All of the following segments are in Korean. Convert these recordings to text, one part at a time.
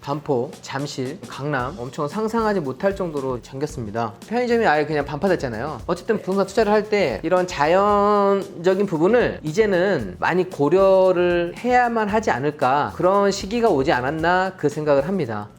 반포, 잠실, 강남 엄청 상상하지 못할 정도로 잠겼습니다. 편의점이 아예 그냥 반파됐잖아요. 어쨌든 부동산 투자를 할 때 이런 자연적인 부분을 이제는 많이 고려를 해야만 하지 않을까, 그런 시기가 오지 않았나 그 생각을 합니다.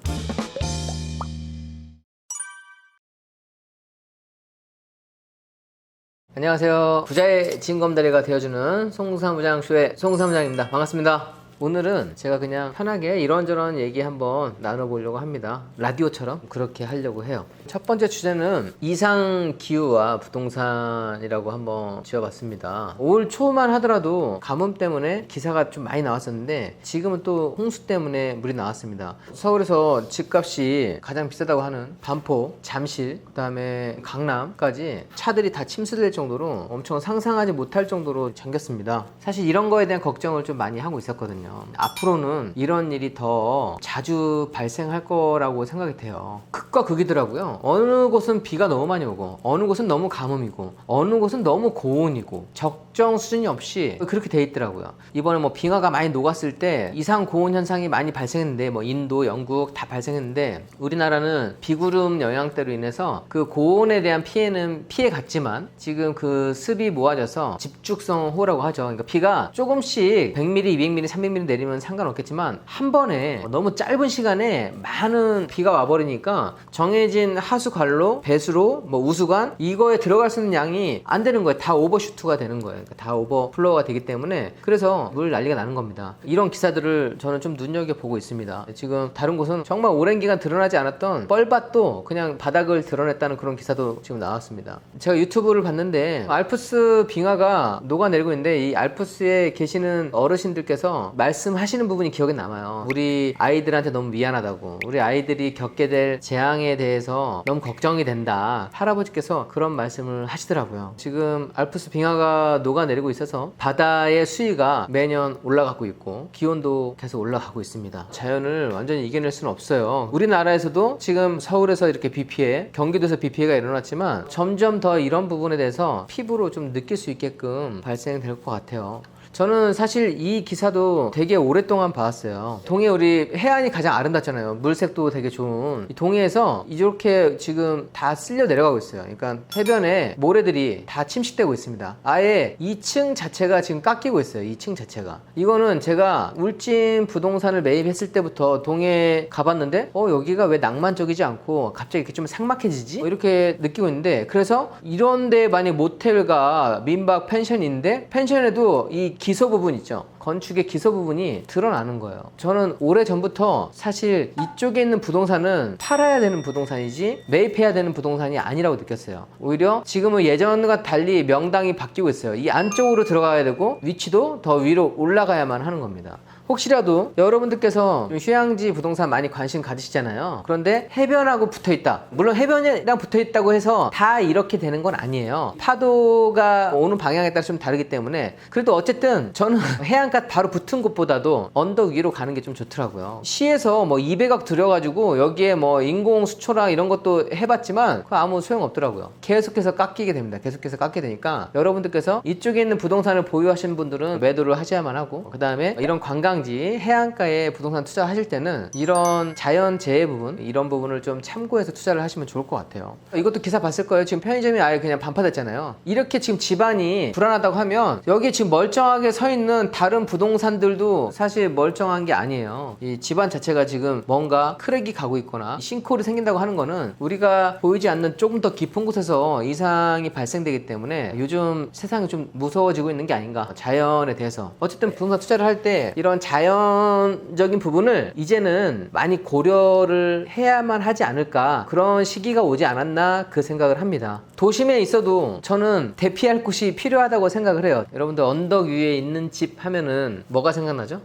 안녕하세요. 부자의 진검다리가 되어주는 송사무장쇼의 송사무장입니다. 반갑습니다. 오늘은 제가 그냥 편하게 이런저런 얘기 한번 나눠보려고 합니다. 라디오처럼 그렇게 하려고 해요. 첫 번째 주제는 이상기후와 부동산이라고 한번 지어봤습니다. 올 초만 하더라도 가뭄 때문에 기사가 좀 많이 나왔었는데 지금은 또 홍수 때문에 물이 나왔습니다. 서울에서 집값이 가장 비싸다고 하는 반포, 잠실, 그 다음에 강남까지 차들이 다 침수될 정도로 엄청 상상하지 못할 정도로 잠겼습니다. 사실 이런 거에 대한 걱정을 좀 많이 하고 있었거든요. 앞으로는 이런 일이 더 자주 발생할 거라고 생각이 돼요. 극과 극이더라고요. 어느 곳은 비가 너무 많이 오고, 어느 곳은 너무 가뭄이고, 어느 곳은 너무 고온이고, 적정 수준이 없이 그렇게 돼 있더라고요. 이번에 뭐 빙하가 많이 녹았을 때 이상 고온 현상이 많이 발생했는데, 뭐 인도, 영국 다 발생했는데, 우리나라는 비구름 영향대로 인해서 그 고온에 대한 피해는 피해갔지만 지금 그 습이 모아져서 집중성 호우라고 하죠. 그러니까 비가 조금씩 100mm, 200mm, 300mm 내리면 상관없겠지만 한 번에 너무 짧은 시간에 많은 비가 와버리니까 정해진 하수 관로, 배수로, 뭐 우수관, 이거에 들어갈 수 있는 양이 안 되는 거예요. 다 오버슈트가 되는 거예요. 그러니까 다 오버플로우가 되기 때문에, 그래서 물 난리가 나는 겁니다. 이런 기사들을 저는 좀 눈여겨보고 있습니다. 지금 다른 곳은 정말 오랜 기간 드러나지 않았던 뻘밭도 그냥 바닥을 드러냈다는 그런 기사도 지금 나왔습니다. 제가 유튜브를 봤는데 알프스 빙하가 녹아내리고 있는데, 이 알프스에 계시는 어르신들께서 말씀하시는 부분이 기억에 남아요. 우리 아이들한테 너무 미안하다고, 우리 아이들이 겪게 될 재앙에 대해서 너무 걱정이 된다, 할아버지께서 그런 말씀을 하시더라고요. 지금 알프스 빙하가 녹아내리고 있어서 바다의 수위가 매년 올라가고 있고 기온도 계속 올라가고 있습니다. 자연을 완전히 이겨낼 수는 없어요. 우리나라에서도 지금 서울에서 이렇게 비 피해, 경기도에서 비 피해가 일어났지만 점점 더 이런 부분에 대해서 피부로 좀 느낄 수 있게끔 발생될 것 같아요. 저는 사실 이 기사도 되게 오랫동안 봐왔어요. 동해, 우리 해안이 가장 아름답잖아요. 물색도 되게 좋은 이 동해에서 이렇게 지금 다 쓸려 내려가고 있어요. 그러니까 해변에 모래들이 다 침식되고 있습니다. 아예 2층 자체가 지금 깎이고 있어요. 2층 자체가. 이거는 제가 울진 부동산을 매입했을 때부터 동해 가봤는데 여기가 왜 낭만적이지 않고 갑자기 이렇게 좀 삭막해지지? 이렇게 느끼고 있는데, 그래서 이런데 만약 모텔과 민박 펜션인데, 펜션에도 이 기소 부분 있죠. 건축의 기소 부분이 드러나는 거예요. 저는 오래전부터 사실 이쪽에 있는 부동산은 팔아야 되는 부동산이지 매입해야 되는 부동산이 아니라고 느꼈어요. 오히려 지금은 예전과 달리 명당이 바뀌고 있어요. 이 안쪽으로 들어가야 되고 위치도 더 위로 올라가야만 하는 겁니다. 혹시라도 여러분들께서 휴양지 부동산 많이 관심 가지시잖아요. 그런데 해변하고 붙어있다. 물론 해변이랑 붙어있다고 해서 다 이렇게 되는 건 아니에요. 파도가 오는 방향에 따라 좀 다르기 때문에, 그래도 어쨌든 저는 해안가 바로 붙은 곳보다도 언덕 위로 가는 게 좀 좋더라고요. 시에서 뭐 200억 들여가지고 여기에 뭐 인공 수초랑 이런 것도 해봤지만 그거 아무 소용 없더라고요. 계속해서 깎이게 됩니다. 계속해서 깎게 되니까 여러분들께서 이쪽에 있는 부동산을 보유하시는 분들은 매도를 하셔야만 하고, 그 다음에 이런 관광지 해안가에 부동산 투자하실 때는 이런 자연재해 부분, 이런 부분을 좀 참고해서 투자를 하시면 좋을 것 같아요. 이것도 기사 봤을 거예요. 지금 편의점이 아예 그냥 반파됐잖아요. 이렇게 지금 집안이 불안하다고 하면 여기 지금 멀쩡하게 서 있는 다른 부동산들도 사실 멀쩡한 게 아니에요. 이 집안 자체가 지금 뭔가 크랙이 가고 있거나 싱크홀이 생긴다고 하는 거는 우리가 보이지 않는 조금 더 깊은 곳에서 이상이 발생되기 때문에 요즘 세상이 좀 무서워지고 있는 게 아닌가, 자연에 대해서. 어쨌든 부동산 투자를 할 때 이런 자연적인 부분을 이제는 많이 고려를 해야만 하지 않을까, 그런 시기가 오지 않았나 그 생각을 합니다. 도심에 있어도 저는 대피할 곳이 필요하다고 생각을 해요. 여러분들 언덕 위에 있는 집 하면은 뭐가 생각나죠?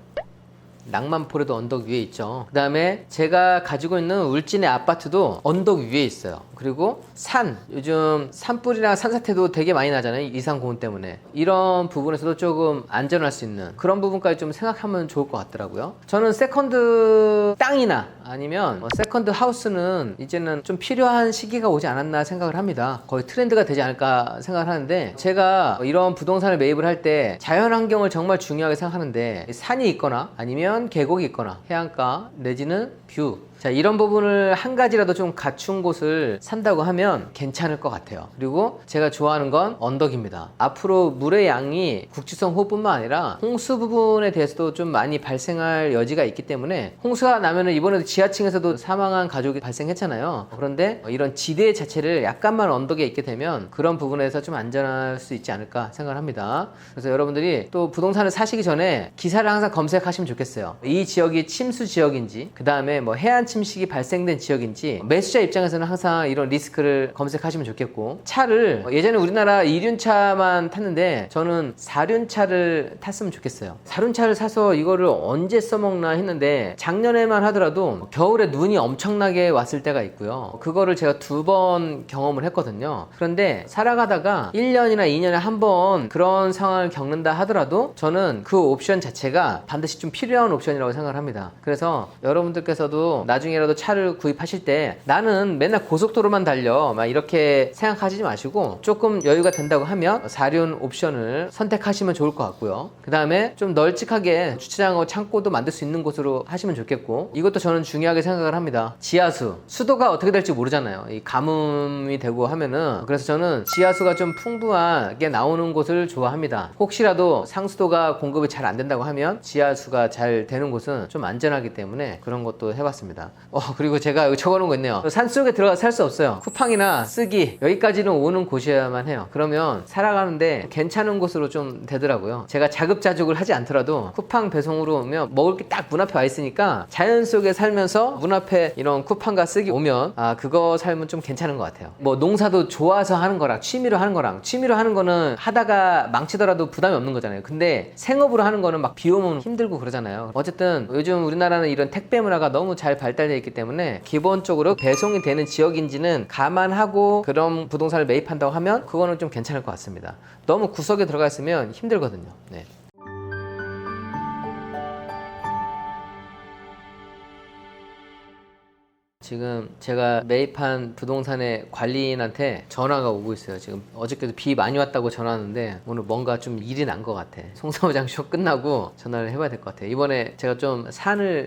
낭만포레도 언덕 위에 있죠. 그 다음에 제가 가지고 있는 울진의 아파트도 언덕 위에 있어요. 그리고 산, 요즘 산불이랑 산사태도 되게 많이 나잖아요. 이상고온 때문에. 이런 부분에서도 조금 안전할 수 있는 그런 부분까지 좀 생각하면 좋을 것 같더라고요. 저는 세컨드 땅이나 아니면 세컨드 하우스는 이제는 좀 필요한 시기가 오지 않았나 생각을 합니다. 거의 트렌드가 되지 않을까 생각을 하는데, 제가 이런 부동산을 매입을 할 때 자연환경을 정말 중요하게 생각하는데, 산이 있거나 아니면 계곡이 있거나 해안가 내지는 뷰, 자, 이런 부분을 한 가지라도 좀 갖춘 곳을 산다고 하면 괜찮을 것 같아요. 그리고 제가 좋아하는 건 언덕입니다. 앞으로 물의 양이 국지성 호우뿐만 아니라 홍수 부분에 대해서도 좀 많이 발생할 여지가 있기 때문에, 홍수가 나면은 이번에도 지하층에서도 사망한 가족이 발생했잖아요. 그런데 이런 지대 자체를 약간만 언덕에 있게 되면 그런 부분에서 좀 안전할 수 있지 않을까 생각을 합니다. 그래서 여러분들이 또 부동산을 사시기 전에 기사를 항상 검색하시면 좋겠어요. 이 지역이 침수 지역인지, 그 다음에 뭐 해안 침식이 발생된 지역인지, 매수자 입장에서는 항상 이런 리스크를 검색하시면 좋겠고, 차를 예전에 우리나라 2륜차만 탔는데 저는 4륜차를 탔으면 좋겠어요. 4륜차를 사서 이거를 언제 써먹나 했는데, 작년에만 하더라도 겨울에 눈이 엄청나게 왔을 때가 있고요. 그거를 제가 2번 경험을 했거든요. 그런데 살아가다가 1년이나 2년에 한 번 그런 상황을 겪는다 하더라도 저는 그 옵션 자체가 반드시 좀 필요한 옵션이라고 생각을 합니다. 그래서 여러분들께서도 나중에라도 차를 구입하실 때 나는 맨날 고속도로만 달려 막 이렇게 생각하시지 마시고, 조금 여유가 된다고 하면 4륜 옵션을 선택하시면 좋을 것 같고요. 그 다음에 좀 널찍하게 주차장하고 창고도 만들 수 있는 곳으로 하시면 좋겠고, 이것도 저는 중요하게 생각을 합니다. 지하수, 수도가 어떻게 될지 모르잖아요. 이 가뭄이 되고 하면은. 그래서 저는 지하수가 좀 풍부하게 나오는 곳을 좋아합니다. 혹시라도 상수도가 공급이 잘 안 된다고 하면 지하수가 잘 되는 곳은 좀 안전하기 때문에 그런 것도 해봤습니다. 그리고 제가 여기 적어놓은 거 있네요. 산속에 들어가 살 수 없어요. 쿠팡이나 쓰기 여기까지는 오는 곳이어야만 해요. 그러면 살아가는데 괜찮은 곳으로 좀 되더라고요. 제가 자급자족을 하지 않더라도 쿠팡 배송으로 오면 먹을 게 딱 문 앞에 와 있으니까, 자연 속에 살면서 문 앞에 이런 쿠팡과 쓰기 오면 그거 삶은 좀 괜찮은 것 같아요. 뭐 농사도 좋아서 하는 거랑 취미로 하는 거는 하다가 망치더라도 부담이 없는 거잖아요. 근데 생업으로 하는 거는 막 비 오면 힘들고 그러잖아요. 어쨌든 요즘 우리나라는 이런 택배 문화가 너무 잘 발달되어 있기 때문에 기본적으로 배송이 되는 지역인지는 감안하고 그런 부동산을 매입한다고 하면 그거는 좀 괜찮을 것 같습니다. 너무 구석에 들어가 있으면 힘들거든요. 네. 지금 제가 매입한 부동산의 관리인한테 전화가 오고 있어요. 지금 어저께도 비 많이 왔다고 전화 왔는데 오늘 뭔가 좀 일이 난 것 같아. 송사무장 쇼 끝나고 전화를 해봐야 될 것 같아. 이번에 제가 좀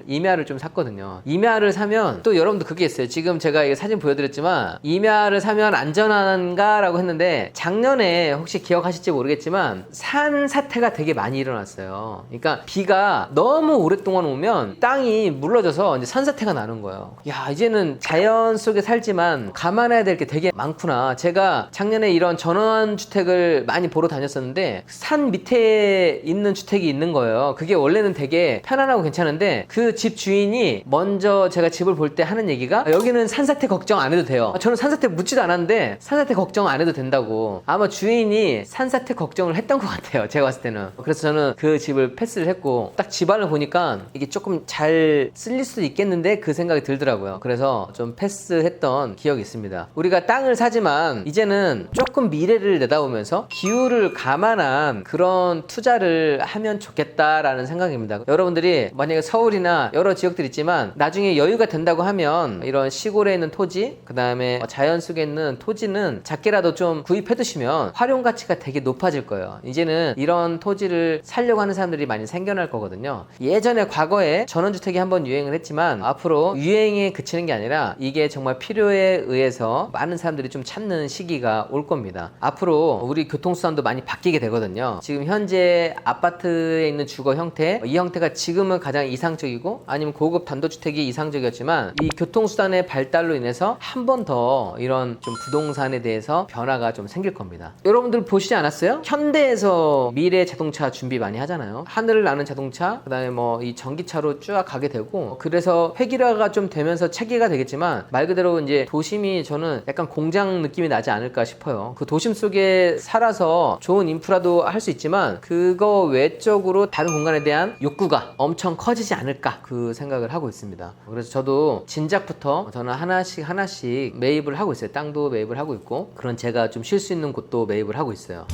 임야를 좀 샀거든요. 임야를 사면 또 여러분도 그게 있어요. 지금 제가 이 사진 보여드렸지만, 임야를 사면 안전한가 라고 했는데, 작년에 혹시 기억하실지 모르겠지만 산 사태가 되게 많이 일어났어요. 그러니까 비가 너무 오랫동안 오면 땅이 물러져서 이제 산사태가 나는 거예요. 야, 이제는 자연 속에 살지만 감안해야 될 게 되게 많구나. 제가 작년에 이런 전원주택을 많이 보러 다녔었는데 산 밑에 있는 주택이 있는 거예요. 그게 원래는 되게 편안하고 괜찮은데, 그 집 주인이 먼저 제가 집을 볼 때 하는 얘기가, 여기는 산사태 걱정 안 해도 돼요. 저는 산사태 묻지도 않았는데 산사태 걱정 안 해도 된다고. 아마 주인이 산사태 걱정을 했던 것 같아요, 제가 봤을 때는. 그래서 저는 그 집을 패스를 했고, 딱 집안을 보니까 이게 조금 잘 쓸릴 수도 있겠는데 그 생각이 들더라고요. 그래서 좀 패스했던 기억이 있습니다. 우리가 땅을 사지만 이제는 조금 미래를 내다보면서 기후를 감안한 그런 투자를 하면 좋겠다라는 생각입니다. 여러분들이 만약에 서울이나 여러 지역들이 있지만 나중에 여유가 된다고 하면 이런 시골에 있는 토지, 그 다음에 자연 속에 있는 토지는 작게라도 좀 구입해 두시면 활용 가치가 되게 높아질 거예요. 이제는 이런 토지를 살려고 하는 사람들이 많이 생겨날 거거든요. 예전에 과거에 전원주택이 한번 유행을 했지만 앞으로 유행에 그치는 게 아니라 이게 정말 필요에 의해서 많은 사람들이 좀 찾는 시기가 올 겁니다. 앞으로 우리 교통수단도 많이 바뀌게 되거든요. 지금 현재 아파트에 있는 주거 형태, 이 형태가 지금은 가장 이상적이고 아니면 고급 단독주택이 이상적이었지만, 이 교통수단의 발달로 인해서 한 번 더 이런 좀 부동산에 대해서 변화가 좀 생길 겁니다. 여러분들 보시지 않았어요? 현대에서 미래 자동차 준비 많이 하잖아요. 하늘을 나는 자동차, 그 다음에 뭐 이 전기차로 쭉 가게 되고, 그래서 획일화가 좀 되면서 체계가 되겠지만 말 그대로 이제 도심이 저는 약간 공장 느낌이 나지 않을까 싶어요. 그 도심 속에 살아서 좋은 인프라도 할 수 있지만 그거 외적으로 다른 공간에 대한 욕구가 엄청 커지지 않을까, 그 생각을 하고 있습니다. 그래서 저도 진작부터 저는 하나씩 매입을 하고 있어요. 땅도 매입을 하고 있고, 그런 제가 좀 쉴 수 있는 곳도 매입을 하고 있어요.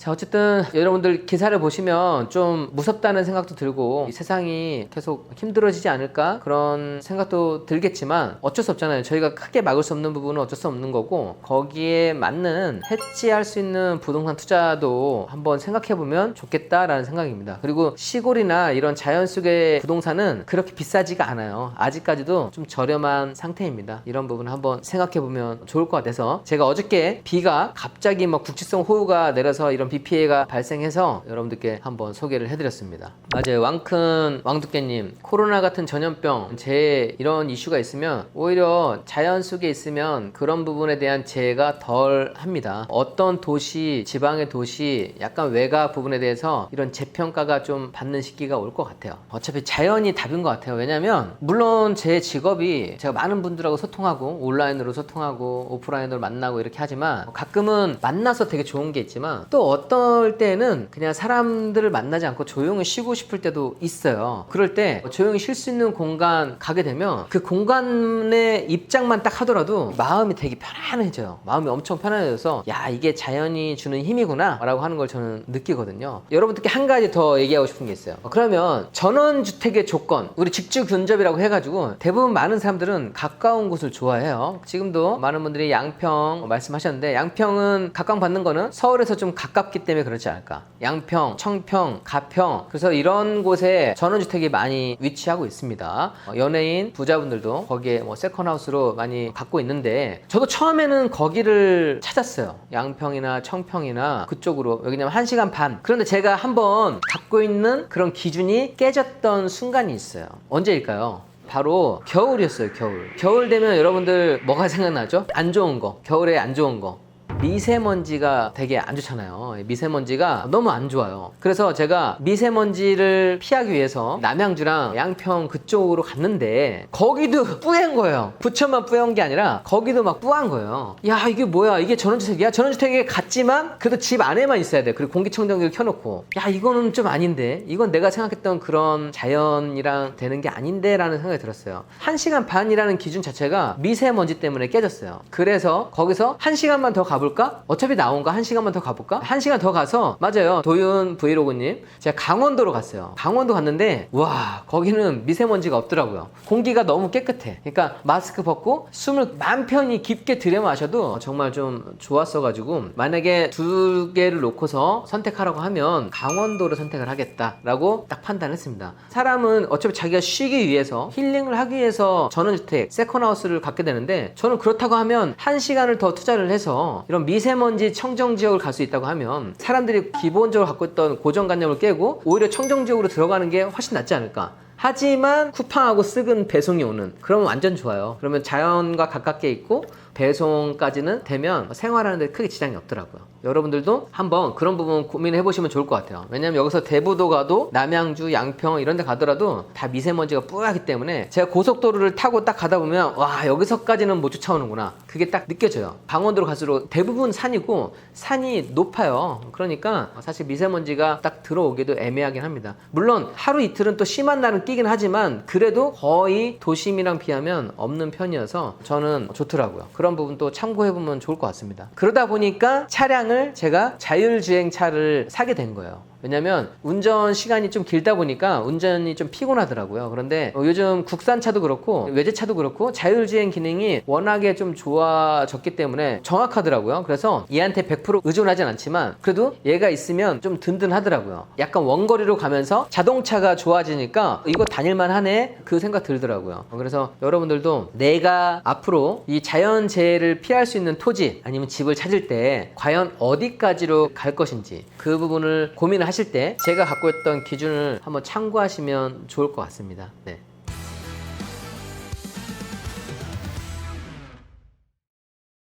자, 어쨌든 여러분들 기사를 보시면 좀 무섭다는 생각도 들고 이 세상이 계속 힘들어지지 않을까 그런 생각도 들겠지만 어쩔 수 없잖아요. 저희가 크게 막을 수 없는 부분은 어쩔 수 없는 거고 거기에 맞는 해지할 수 있는 부동산 투자도 한번 생각해보면 좋겠다라는 생각입니다. 그리고 시골이나 이런 자연 속의 부동산은 그렇게 비싸지가 않아요. 아직까지도 좀 저렴한 상태입니다. 이런 부분 한번 생각해보면 좋을 것 같아서 제가 어저께 비가 갑자기 막 국지성 호우가 내려서 이런 비 피해가 발생해서 여러분들께 한번 소개를 해드렸습니다. 맞아요. 왕큰 왕두깨님, 코로나 같은 전염병, 재해 이런 이슈가 있으면 오히려 자연 속에 있으면 그런 부분에 대한 재해가 덜 합니다. 어떤 도시, 지방의 도시, 약간 외곽 부분에 대해서 이런 재평가가 좀 받는 시기가 올 것 같아요. 어차피 자연이 답인 것 같아요. 왜냐면 물론 제 직업이 제가 많은 분들하고 소통하고 온라인으로 소통하고 오프라인으로 만나고 이렇게 하지만 가끔은 만나서 되게 좋은 게 있지만 또 어떨 때는 그냥 사람들을 만나지 않고 조용히 쉬고 싶을 때도 있어요. 그럴 때 조용히 쉴 수 있는 공간 가게 되면 그 공간의 입장만 딱 하더라도 마음이 되게 편안해져요. 마음이 엄청 편안해져서 야, 이게 자연이 주는 힘이구나 라고 하는 걸 저는 느끼거든요. 여러분들께 한 가지 더 얘기하고 싶은 게 있어요. 그러면 전원주택의 조건, 우리 직주 근접이라고 해가지고 대부분 많은 사람들은 가까운 곳을 좋아해요. 지금도 많은 분들이 양평 말씀하셨는데 양평은 각광받는 거는 서울에서 좀 가깝기 때문에 그렇지 않을까. 양평, 청평, 가평, 그래서 이런 곳에 전원주택이 많이 위치하고 있습니다. 연예인, 부자분들도 거기에 뭐 세컨하우스로 많이 갖고 있는데 저도 처음에는 거기를 찾았어요. 양평이나 청평이나 그쪽으로. 왜냐면 1시간 반. 그런데 제가 한번 갖고 있는 그런 기준이 깨졌던 순간이 있어요. 언제일까요? 바로 겨울이었어요. 겨울 되면 여러분들 뭐가 생각나죠? 안 좋은 거. 겨울에 안 좋은 거. 미세먼지가 되게 안 좋잖아요. 미세먼지가 너무 안 좋아요. 그래서 제가 미세먼지를 피하기 위해서 남양주랑 양평 그쪽으로 갔는데 거기도 뿌연 거예요. 부천만 뿌연 게 아니라 거기도 막 뿌한 거예요. 야, 이게 뭐야? 이게 전원주택이야? 전원주택에 갔지만 그래도 집 안에만 있어야 돼. 그리고 공기청정기를 켜놓고 야, 이거는 좀 아닌데, 이건 내가 생각했던 그런 자연이랑 되는 게 아닌데 라는 생각이 들었어요. 1시간 반이라는 기준 자체가 미세먼지 때문에 깨졌어요. 그래서 거기서 1시간만 더 가볼까? 어차피 나온 거 1시간만 더 가볼까? 1시간 더 가서, 맞아요, 도윤 브이로그님, 제가 강원도로 갔어요. 강원도 갔는데 와, 거기는 미세먼지가 없더라고요. 공기가 너무 깨끗해. 그러니까 마스크 벗고 숨을 맘 편히 깊게 들여 마셔도 정말 좀 좋았어가지고 만약에 두 개를 놓고서 선택하라고 하면 강원도를 선택을 하겠다라고 딱 판단했습니다. 사람은 어차피 자기가 쉬기 위해서, 힐링을 하기 위해서 전원주택, 세컨하우스를 갖게 되는데 저는 그렇다고 하면 1시간을 더 투자를 해서 이런 미세먼지 청정지역을 갈 수 있다고 하면 사람들이 기본적으로 갖고 있던 고정관념을 깨고 오히려 청정지역으로 들어가는 게 훨씬 낫지 않을까. 하지만 쿠팡하고 쓱은 배송이 오는, 그러면 완전 좋아요. 그러면 자연과 가깝게 있고 배송까지는 되면 생활하는 데 크게 지장이 없더라고요. 여러분들도 한번 그런 부분 고민해 보시면 좋을 것 같아요. 왜냐면 여기서 대부도 가도 남양주, 양평 이런 데 가더라도 다 미세먼지가 뿌하기 때문에 제가 고속도로를 타고 딱 가다 보면 와, 여기서까지는 못 쫓아오는구나, 그게 딱 느껴져요. 강원도로 갈수록 대부분 산이고 산이 높아요. 그러니까 사실 미세먼지가 딱 들어오기도 애매하긴 합니다. 물론 하루 이틀은 또 심한 날은 끼긴 하지만 그래도 거의 도심이랑 비하면 없는 편이어서 저는 좋더라고요. 그런 부분도 참고해보면 좋을 것 같습니다. 그러다 보니까 차량을 제가 자율주행차를 사게 된 거예요. 왜냐면 운전 시간이 좀 길다 보니까 운전이 좀 피곤하더라고요. 그런데 요즘 국산차도 그렇고 외제차도 그렇고 자율주행 기능이 워낙에 좀 좋아졌기 때문에 정확하더라고요. 그래서 얘한테 100% 의존하진 않지만 그래도 얘가 있으면 좀 든든하더라고요. 약간 원거리로 가면서 자동차가 좋아지니까 이거 다닐만 하네, 그 생각 들더라고요. 그래서 여러분들도 내가 앞으로 이 자연재해를 피할 수 있는 토지 아니면 집을 찾을 때 과연 어디까지로 갈 것인지 그 부분을 고민을 하실 때 제가 갖고 있던 기준을 한번 참고하시면 좋을 것 같습니다. 네.